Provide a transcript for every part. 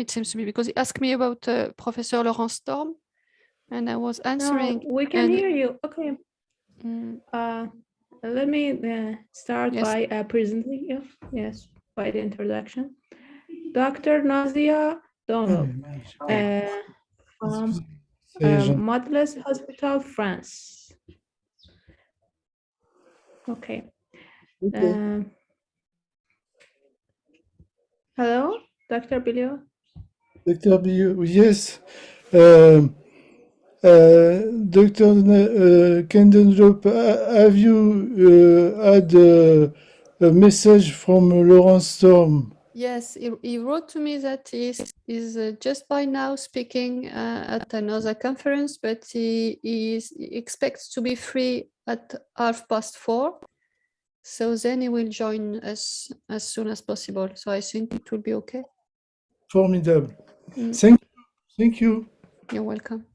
it seems to be, because he asked me about Professor Laurent Storm, and I was answering. No, we can hear you. Okay. Mm. Let me start Yes. by presenting you. Yes, by the introduction. Dr. Nazia Dunlop from Models Hospital, France. Okay. Hello, Dr. Bilio. Dr. Bilio, yes. Dr. Khen Dunlop, have you had a message from Laurent Storm? Yes, he wrote to me that he is just by now speaking at another conference, but he expects to be free at 4:30. So then he will join us as soon as possible. So I think it will be okay. Formidable. Mm. Thank you. Thank you. You're welcome.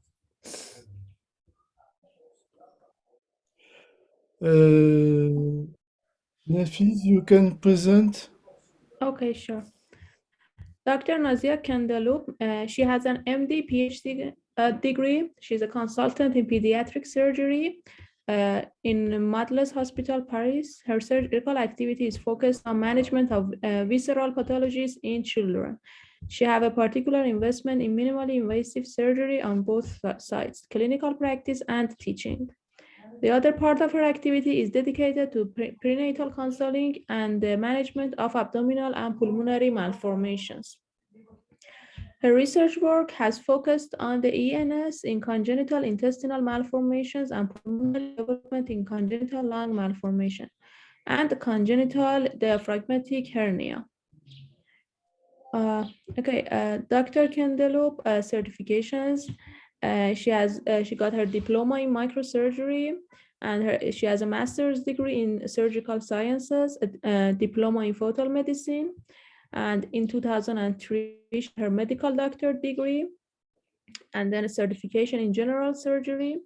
Nafis, you can present. Okay, sure. Dr. Nazia Khen Dunlop, she has an MD, PhD degree. She's a consultant in pediatric surgery in Models Hospital, Paris. Her surgical activity is focused on management of visceral pathologies in children. She has a particular investment in minimally invasive surgery on both sides, clinical practice and teaching. The other part of her activity is dedicated to prenatal counseling and the management of abdominal and pulmonary malformations. Her research work has focused on the ENS in congenital intestinal malformations and pulmonary development in congenital lung malformation and congenital diaphragmatic hernia. Dr. Khen Dunlop certifications. She got her diploma in microsurgery, and she has a master's degree in surgical sciences, a diploma in fetal medicine, and in 2003 her medical doctor degree, and then a certification in general surgery,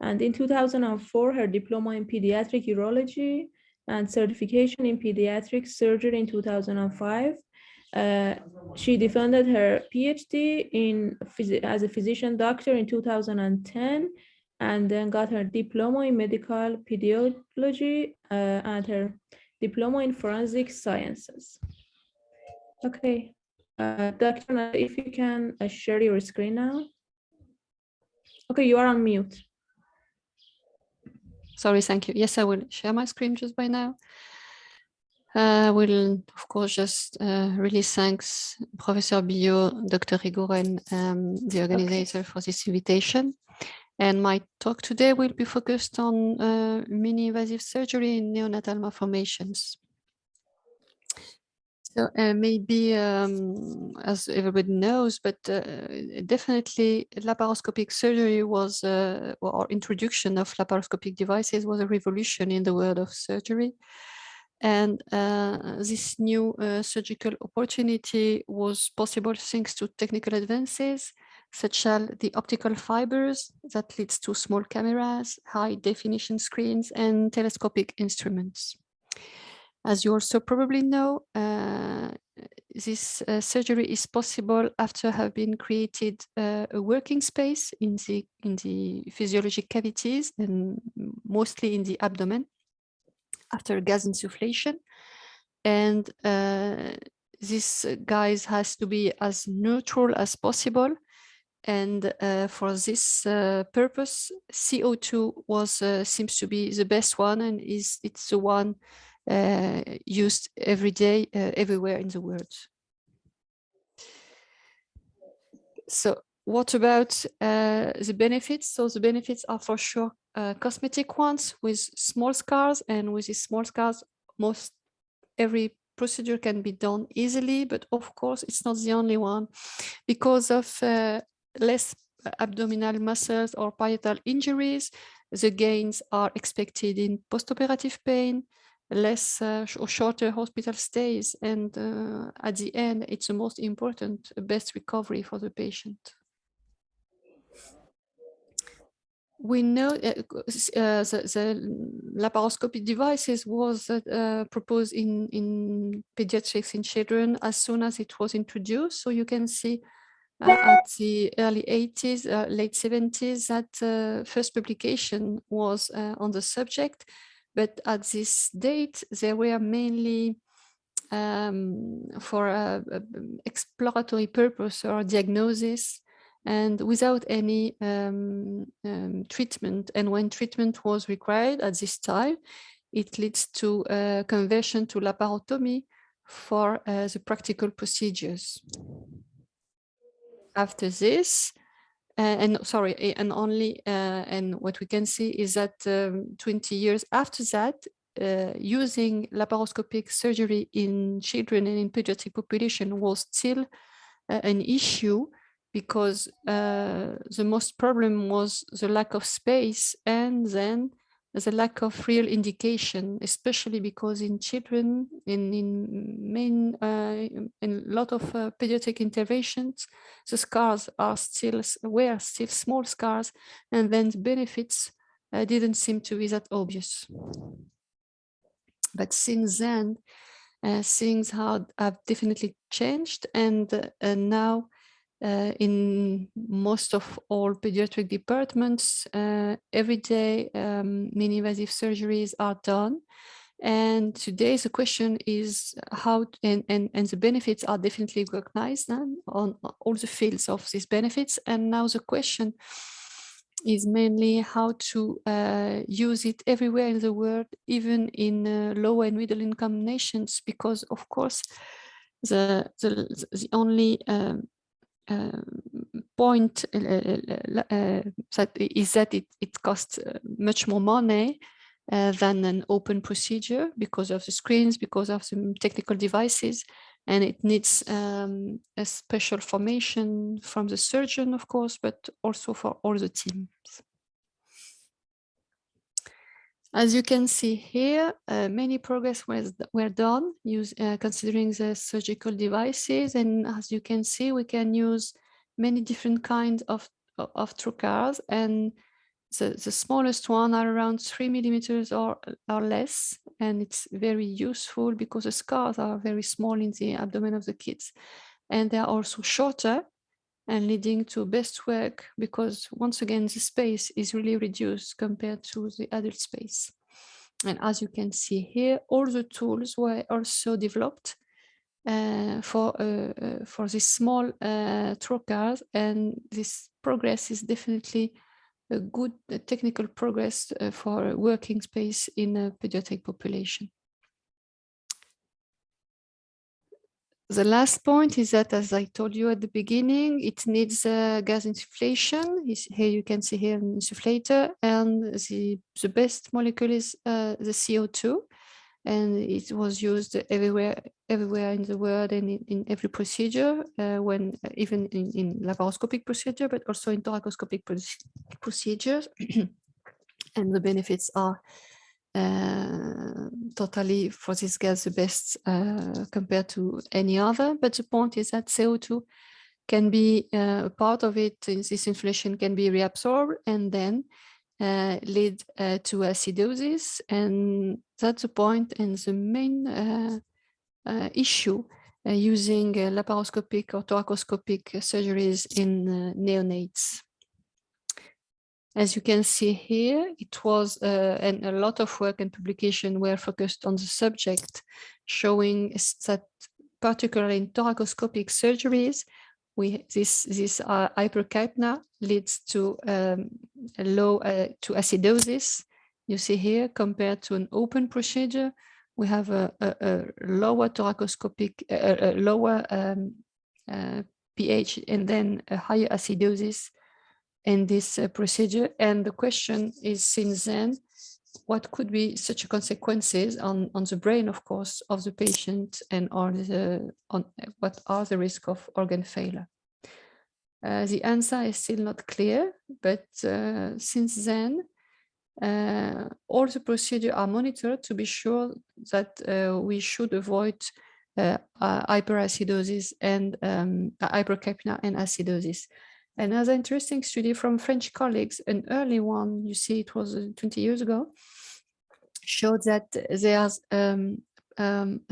and in 2004 her diploma in pediatric urology and certification in pediatric surgery in 2005. She defended her PhD as a physician doctor in 2010, and then got her diploma in medical pediology and her diploma in forensic sciences. Okay, Dr. if you can share your screen now. Okay, you are on mute. Sorry, thank you. Yes, I will share my screen just by now. I will, of course, just really thanks Professor Bio, Dr. Rigoren, the organizer for this invitation. And my talk today will be focused on mini-invasive surgery in neonatal malformations. So maybe, as everybody knows, but definitely laparoscopic surgery was, or introduction of laparoscopic devices was a revolution in the world of surgery. And this new surgical opportunity was possible thanks to technical advances, such as the optical fibers that leads to small cameras, high definition screens, and telescopic instruments. As you also probably know, this surgery is possible after have been created a working space in the physiologic cavities and mostly in the abdomen after gas insufflation. And this gas has to be as neutral as possible. And for this purpose, CO2 seems to be the best one, and it's the one used every day, everywhere in the world. So what about the benefits? So the benefits are for sure cosmetic ones with small scars, and with these small scars, every procedure can be done easily, but of course it's not the only one. Because of less abdominal muscles or parietal injuries, the gains are expected in postoperative pain, less or shorter hospital stays, and at the end, it's the most important, best recovery for the patient. We know the laparoscopic devices was proposed in pediatrics in children as soon as it was introduced. So you can see at the early 80s, late 70s, that first publication was on the subject. But at this date, they were mainly for exploratory purpose or diagnosis, and without any treatment. And when treatment was required at this time, it leads to conversion to laparotomy for the practical procedures. After this, and what we can see is that 20 years after that, using laparoscopic surgery in children and in pediatric population was still an issue, because the most problem was the lack of space and then the lack of real indication, especially because in children, in a lot of pediatric interventions, the scars were still small scars, and then the benefits didn't seem to be that obvious. But since then, things have definitely changed, and now in most of all pediatric departments, every day mini-invasive surgeries are done. And today the question is how, and the benefits are definitely recognized on all the fields of these benefits. And now the question is mainly how to use it everywhere in the world, even in low and middle income nations, because of course the only point that is that it costs much more money than an open procedure, because of the screens, because of the technical devices, and it needs a special formation from the surgeon, of course, but also for all the teams. As you can see here, many progress were done considering the surgical devices, and as you can see, we can use many different kinds of trocars, and the smallest one are around 3 millimeters or less, and it's very useful because the scars are very small in the abdomen of the kids, and they are also shorter, and leading to best work because once again the space is really reduced compared to the adult space. And as you can see here, all the tools were also developed for these small trocars, and this progress is definitely a good technical progress for a working space in a pediatric population. The last point is that, as I told you at the beginning, it needs gas insufflation. Here you can see here an insufflator, and the best molecule is the CO2, and it was used everywhere in the world and in every procedure, even in laparoscopic procedure, but also in thoracoscopic procedures. And the benefits are totally for this gas the best compared to any other. But the point is that CO2 can be a part of it. This insulation can be reabsorbed and then lead to acidosis, and that's the point and the main issue using laparoscopic or thoracoscopic surgeries in neonates. As you can see here, it was, and a lot of work and publication were focused on the subject, showing that particularly in thoracoscopic surgeries, this hypercapnia leads to low to acidosis. You see here, compared to an open procedure, we have a lower thoracoscopic, lower pH, and then a higher acidosis in this procedure. And the question is, since then, what could be such consequences on the brain, of course, of the patient, and what are the risks of organ failure? The answer is still not clear, but since then, all the procedures are monitored to be sure that we should avoid hyperacidosis and hypercapnia and acidosis. Another interesting study from French colleagues, an early one, you see it was 20 years ago, showed that there's a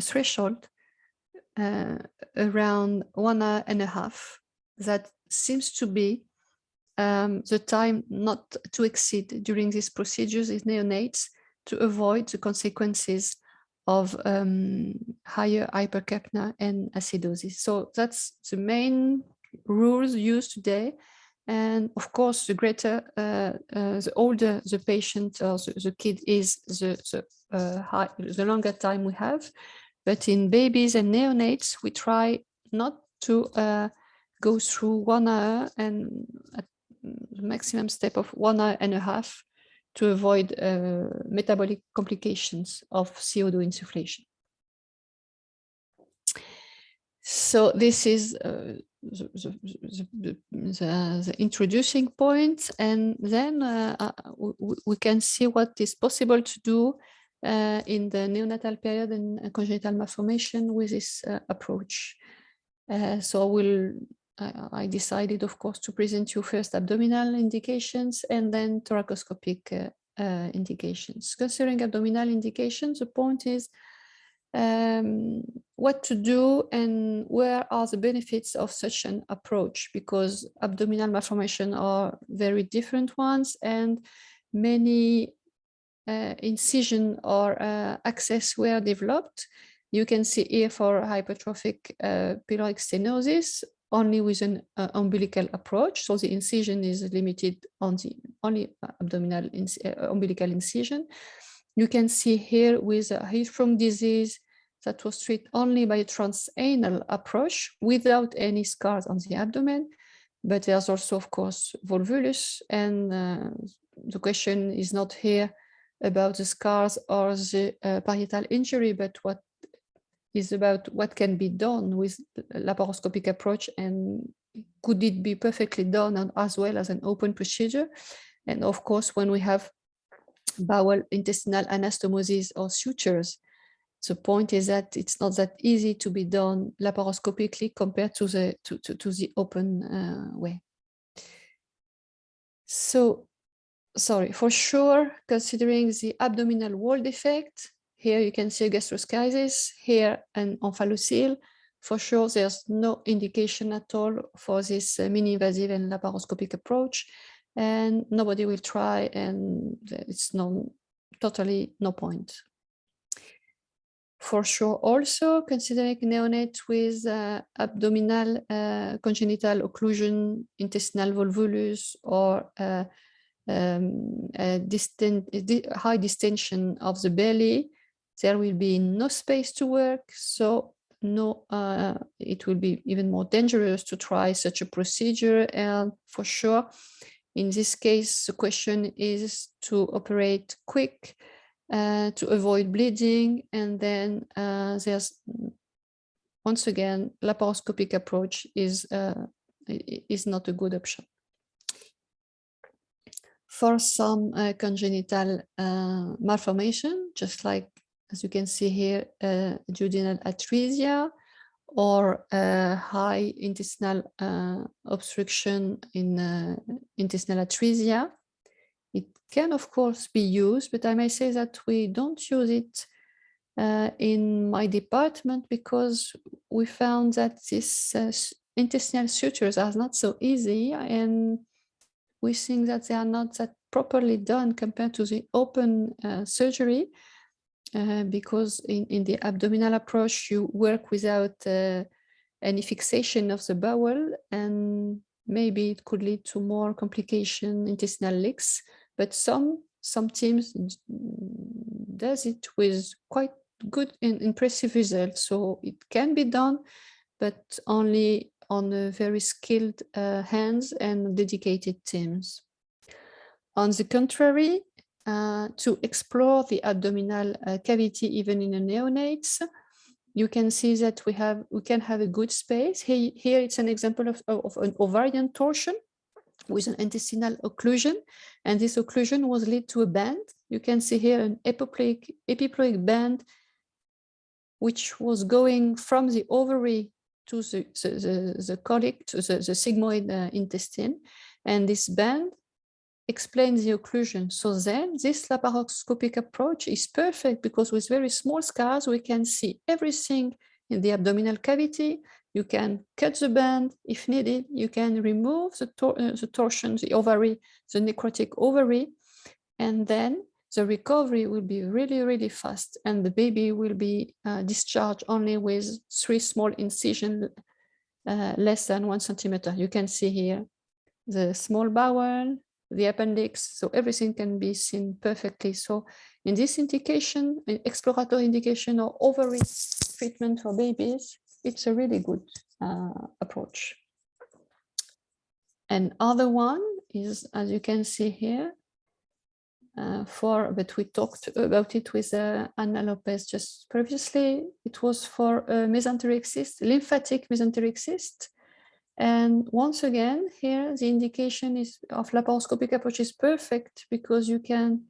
threshold around 1.5 hours that seems to be the time not to exceed during these procedures in neonates to avoid the consequences of higher hypercapnia and acidosis. So that's the main rules used today. And of course, the greater, the older the patient or the kid is, the longer time we have. But in babies and neonates, we try not to go through 1 hour and at the maximum step of 1.5 hours to avoid metabolic complications of CO2 insufflation. So this is the introducing point, and then we can see what is possible to do in the neonatal period and congenital malformation with this approach. So I decided, of course, to present you first abdominal indications and then thoracoscopic indications. Considering abdominal indications, the point is what to do and where are the benefits of such an approach, because abdominal malformation are very different ones and many incision or access were developed. You can see here for hypertrophic pyloric stenosis only with an umbilical approach. So the incision is limited on the only abdominal umbilical incision. You can see here with a Hirschsprung disease that was treated only by a transanal approach without any scars on the abdomen. But there's also, of course, volvulus. And the question is not here about the scars or the parietal injury, but what is about what can be done with laparoscopic approach, and could it be perfectly done as well as an open procedure? And of course, when we have bowel intestinal anastomosis or sutures, the point is that it's not that easy to be done laparoscopically compared to the open way. So, sorry, for sure, considering the abdominal wall defect, here you can see a gastroschisis, here an omphalocele. For sure, there's no indication at all for this mini-invasive and laparoscopic approach, and nobody will try, and it's totally no point. For sure, also considering neonates with abdominal congenital occlusion, intestinal volvulus, or high distension of the belly, there will be no space to work. So it will be even more dangerous to try such a procedure. And for sure, in this case, the question is to operate quick, to avoid bleeding, and then there's once again laparoscopic approach is not a good option. For some congenital malformation, just like as you can see here, duodenal atresia or high intestinal obstruction in intestinal atresia, it can, of course, be used, but I may say that we don't use it in my department because we found that these intestinal sutures are not so easy, and we think that they are not that properly done compared to the open surgery, because in the abdominal approach, you work without any fixation of the bowel, and maybe it could lead to more complication, intestinal leaks. But some teams does it with quite good and impressive results. So it can be done, but only on a very skilled hands and dedicated teams. On the contrary, to explore the abdominal cavity even in a neonates, you can see that we can have a good space. Here it's an example of an ovarian torsion with an intestinal occlusion, and this occlusion was led to a band. You can see here an epiploic band which was going from the ovary to the colic, to the sigmoid intestine, and this band explains the occlusion. So then this laparoscopic approach is perfect because with very small scars, we can see everything in the abdominal cavity. You can cut the band if needed. You can remove the torsion, the ovary, the necrotic ovary, and then the recovery will be really, really fast. And the baby will be discharged only with 3 small incisions, less than 1 centimeter. You can see here the small bowel, the appendix, so everything can be seen perfectly. So in this indication, an exploratory indication or ovary treatment for babies, it's a really good approach. And other one is, as you can see here, but we talked about it with Anna Lopez just previously. It was for mesenteric cyst, lymphatic mesenteric cyst. And once again, here the indication is of laparoscopic approach is perfect because you can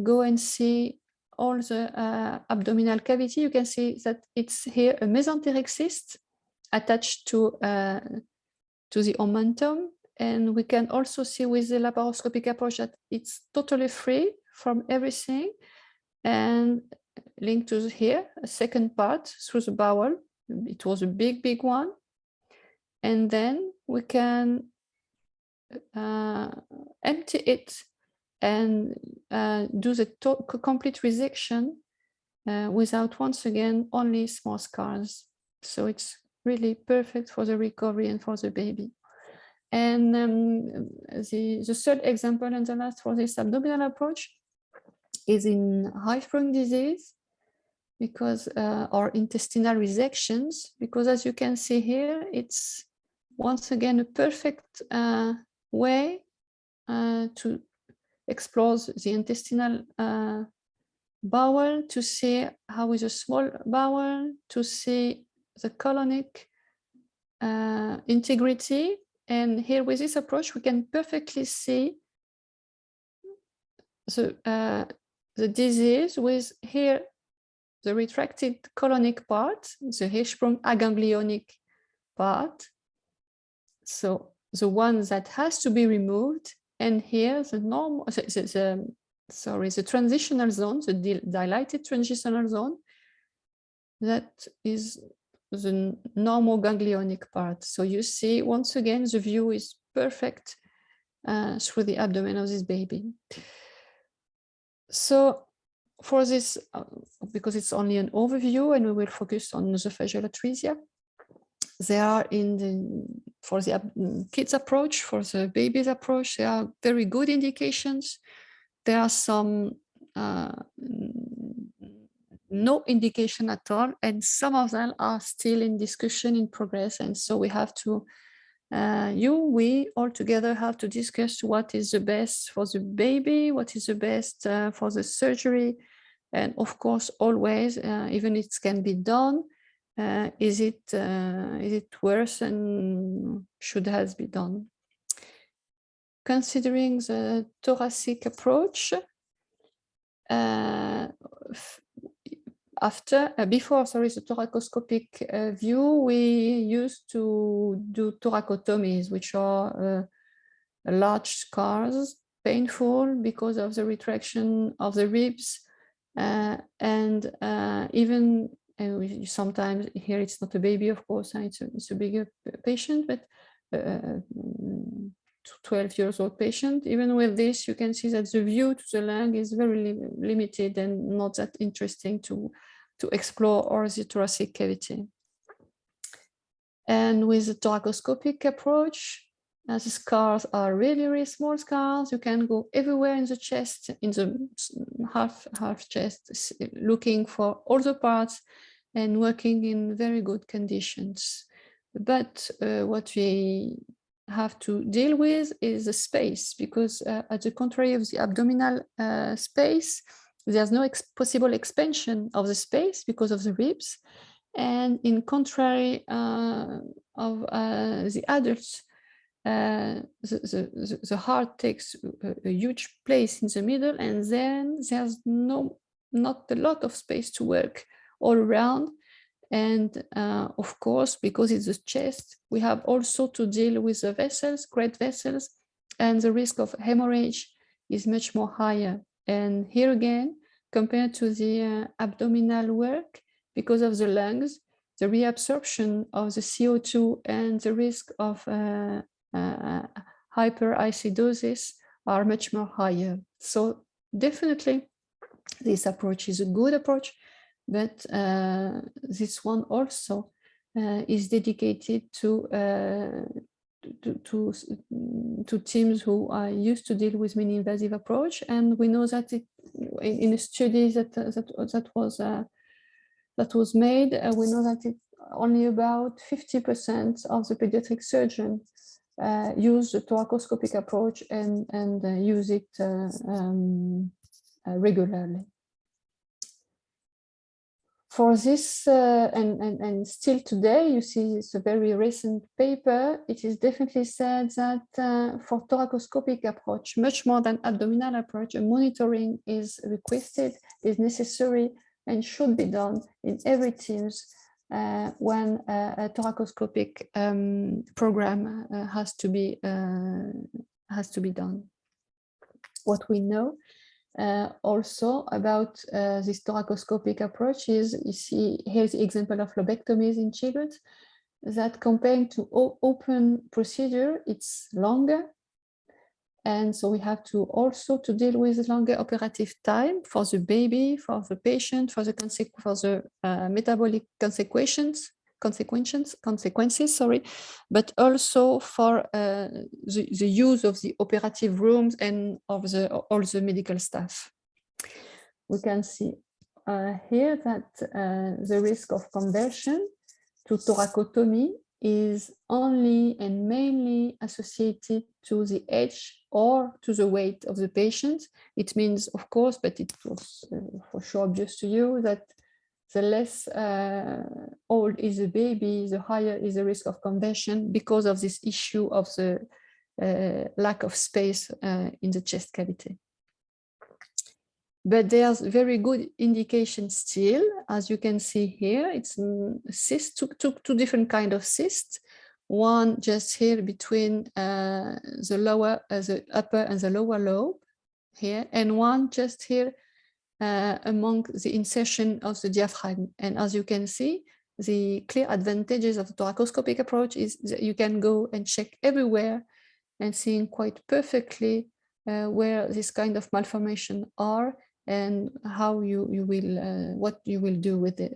go and see all the abdominal cavity. You can see that it's here a mesenteric cyst attached to the omentum. And we can also see with the laparoscopic approach that it's totally free from everything and linked to here, a second part through the bowel. It was a big, big one. And then we can empty it and do the complete resection without, once again, only small scars. So it's really perfect for the recovery and for the baby. And the third example and the last for this abdominal approach is in high-sprung disease, because or intestinal resections, because as you can see here, it's once again a perfect way to explore the intestinal bowel, to see how with a small bowel, to see the colonic integrity. And here with this approach, we can perfectly see the disease with here the retracted colonic part, the Hirschsprung aganglionic part. So the one that has to be removed, and here the normal, the transitional zone, the dilated transitional zone, that is the normal ganglionic part. So you see, once again, the view is perfect through the abdomen of this baby. So for this, because it's only an overview and we will focus on nasophageal atresia, there are for the kids approach, for the babies approach, there are very good indications. There are some no indication at all, and some of them are still in discussion, in progress. And so we have to, we all together have to discuss what is the best for the baby, what is the best for the surgery. And of course, always, even it can be done, is it worse and should have been done? Considering the thoracic approach, before the thoracoscopic view, we used to do thoracotomies, which are large scars, painful because of the retraction of the ribs, and even sometimes here it's not a baby, of course, it's a bigger patient, but 12 years old patient. Even with this, you can see that the view to the lung is very limited and not that interesting to explore or the thoracic cavity. And with the thoracoscopic approach, the scars are really, really small scars. You can go everywhere in the chest, in the half chest, looking for all the parts and working in very good conditions. But what we have to deal with is the space, because at the contrary of the abdominal space, there's no possible expansion of the space because of the ribs. And in contrary of the adults, the heart takes a huge place in the middle, and then there's not a lot of space to work all around. And of course, because it's the chest, we have also to deal with the vessels, great vessels, and the risk of hemorrhage is much more higher. And here again, compared to the abdominal work, because of the lungs, the reabsorption of the CO2 and the risk of hyperacidosis are much more higher. So definitely this approach is a good approach, but this one also is dedicated to teams who are used to deal with minimally invasive approach, and we know that in a study that was made, we know that only about 50% of the pediatric surgeons use the thoracoscopic approach and use it regularly. For this, and still today, you see it's a very recent paper, it is definitely said that for thoracoscopic approach, much more than abdominal approach, a monitoring is requested, is necessary, and should be done in every teams when a thoracoscopic program has to be done. What we know also about this thoracoscopic approach is, you see here's the example of lobectomies in children, that comparing to open procedure, it's longer. And so we have to also to deal with longer operative time for the baby, for the patient, for the metabolic consequences, sorry, but also for the use of the operative rooms and of all the medical staff. We can see here that the risk of conversion to thoracotomy is only and mainly associated to the age or to the weight of the patient. It means, of course, but it was for sure obvious to you, that the less old is the baby, the higher is the risk of conversion because of this issue of the lack of space in the chest cavity. But there's very good indication still, as you can see here. It's cyst, two different kind of cysts. One just here between the upper and the lower lobe here, and one just here among the insertion of the diaphragm. And as you can see, the clear advantages of the thoracoscopic approach is that you can go and check everywhere and seeing quite perfectly where this kind of malformation are, and how you will what you will do with it,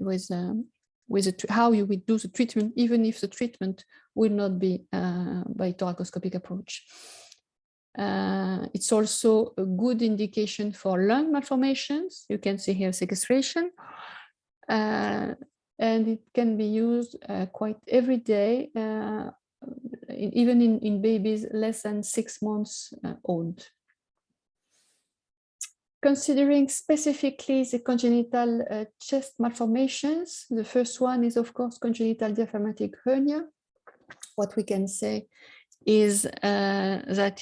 how you will do the treatment, even if the treatment will not be by thoracoscopic approach. It's also a good indication for lung malformations. You can see here sequestration, and it can be used quite every day, even in babies less than 6 months old. Considering specifically the congenital chest malformations, the first one is, of course, congenital diaphragmatic hernia. What we can say is that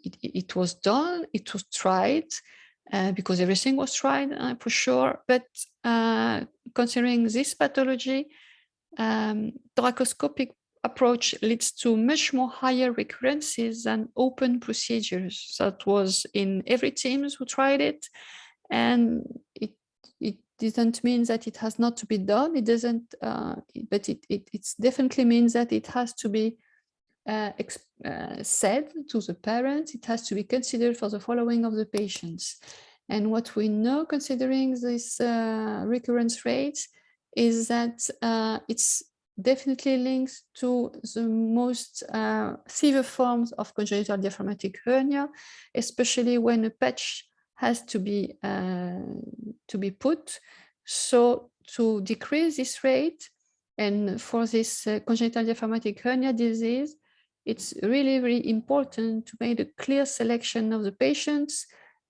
it was done, it was tried, because everything was tried for sure. But considering this pathology, thoracoscopic approach leads to much more higher recurrences than open procedures. That was in every team who tried it, and it doesn't mean that it has not to be done. It doesn't, but it definitely means that it has to be said to the parents. It has to be considered for the following of the patients. And what we know, considering this recurrence rates, is that it's definitely linked to the most severe forms of congenital diaphragmatic hernia, especially when a patch has to be put. So to decrease this rate, and for this congenital diaphragmatic hernia disease, it's really, really important to make a clear selection of the patients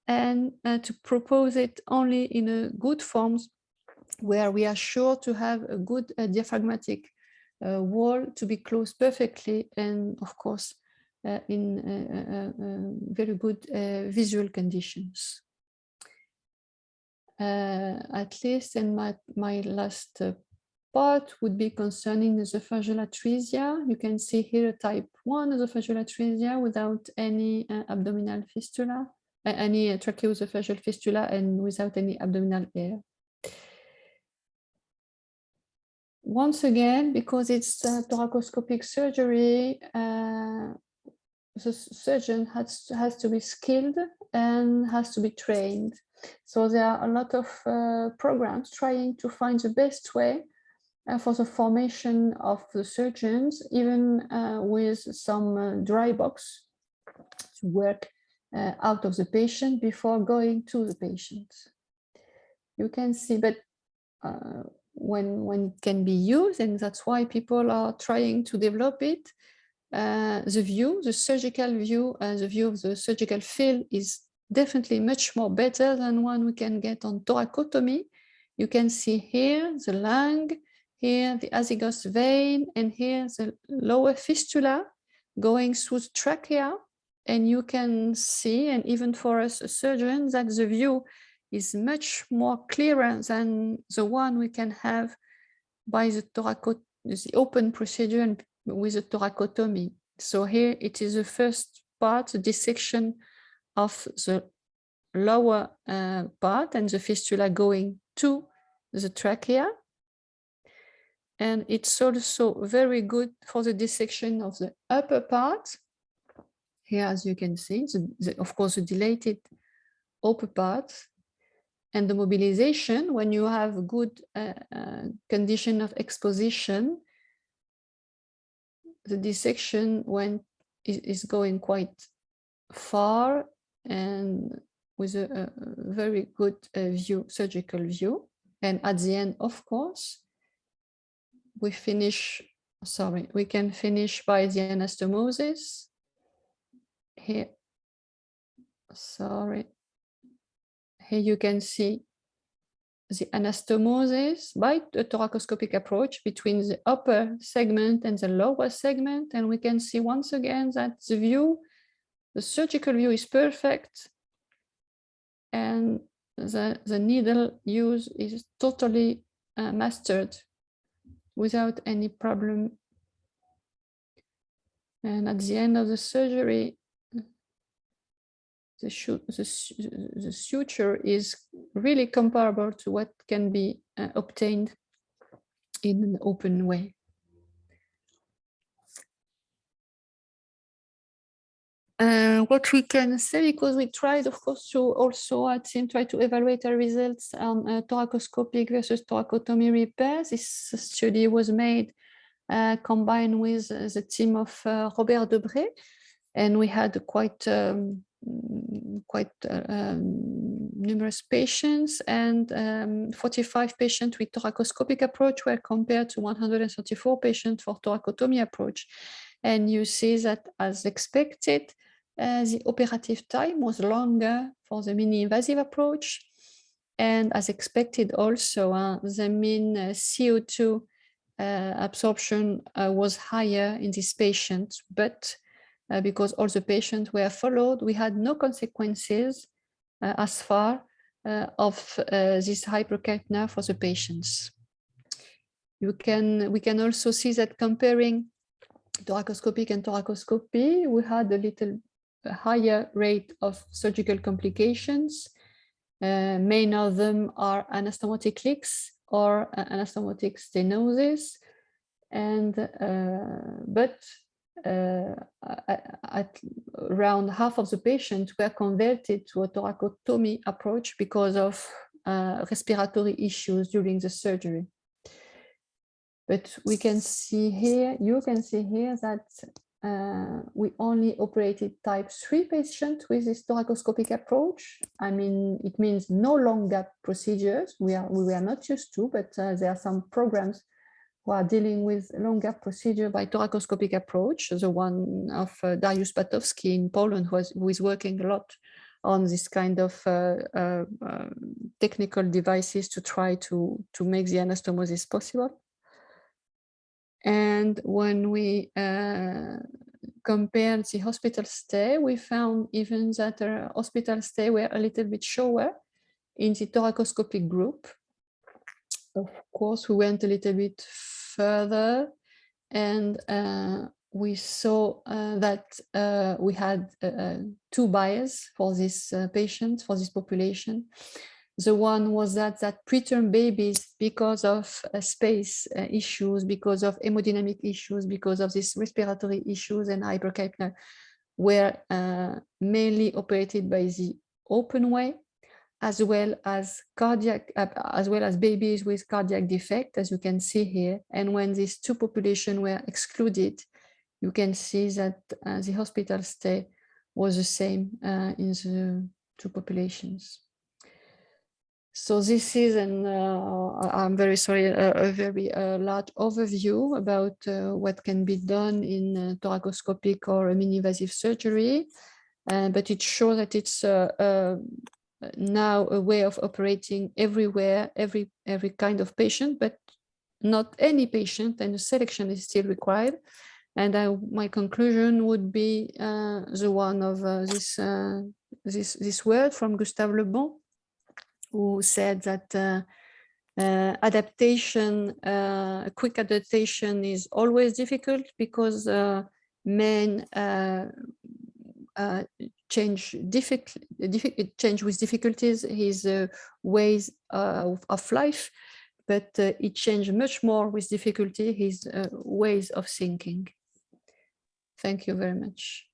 and to propose it only in a good forms where we are sure to have a good diaphragmatic wall to be closed perfectly, and of course in very good visual conditions. At least in my last part would be concerning esophageal atresia. You can see here type 1 esophageal atresia without any abdominal fistula, any tracheoesophageal fistula, and without any abdominal air. Once again, because it's thoracoscopic surgery, the surgeon has to be skilled and has to be trained. So there are a lot of programs trying to find the best way for the formation of the surgeons, even with some dry box to work out of the patient before going to the patient. You can see, but when it can be used, and that's why people are trying to develop it, the view, the surgical view, the view of the surgical field is definitely much more better than one we can get on thoracotomy. You can see here the lung, here the azygos vein, and here the lower fistula going through the trachea. And you can see, and even for us surgeons, that the view is much more clearer than the one we can have by the open procedure and with a thoracotomy. So here it is the first part, the dissection of the lower part and the fistula going to the trachea. And it's also very good for the dissection of the upper part. Here, as you can see, of course, the dilated upper part. And the mobilization, when you have a good condition of exposition, the dissection is going quite far and with a very good view, surgical view. And at the end, of course, we can finish by the anastomosis. Here, here you can see the anastomosis by the thoracoscopic approach between the upper segment and the lower segment. And we can see once again that the surgical view is perfect. And the needle use is totally mastered without any problem. And at the end of the surgery, the suture is really comparable to what can be obtained in an open way. What we can say, because we tried, of course, to also at the try to evaluate our results on thoracoscopic versus thoracotomy repair. This study was made combined with the team of Robert Debré, and we had quite numerous patients, and 45 patients with thoracoscopic approach were compared to 134 patients for thoracotomy approach. And you see that, as expected, the operative time was longer for the mini-invasive approach. And as expected also, the mean CO2 absorption was higher in this patient, but because all the patients were followed, we had no consequences as far of this hypercapnia for the patients. We can also see that comparing thoracoscopic and thoracoscopy, we had a little higher rate of surgical complications. Many of them are anastomotic leaks or anastomotic stenosis, and but at around half of the patients were converted to a thoracotomy approach because of respiratory issues during the surgery. But we can see here, you can see here that we only operated type 3 patients with this thoracoscopic approach. I mean, it means no long gap procedures. We were not used to, but there are some programs who are dealing with long gap procedure by thoracoscopic approach. The one of Dariusz Patowski in Poland, who is working a lot on this kind of technical devices to try to make the anastomosis possible. And when we compared the hospital stay, we found even that our hospital stay were a little bit shorter in the thoracoscopic group. of course, we went a little bit further, and we saw that we had two biases for this patient, for this population. The one was that preterm babies, because of space issues, because of hemodynamic issues, because of these respiratory issues and hypercapnia, were mainly operated by the open way, as well as babies with cardiac defect, as you can see here. And when these two populations were excluded, you can see that the hospital stay was the same in the two populations. So this is I'm very sorry, a very large overview about what can be done in thoracoscopic or mini-invasive surgery, but it shows that it's now a way of operating everywhere, every kind of patient, but not any patient, and the selection is still required. And my conclusion would be the one of this word from Gustave Le Bon, who said that adaptation, quick adaptation is always difficult because men change with difficulties his ways of life, but it changed much more with difficulty his ways of thinking. Thank you very much.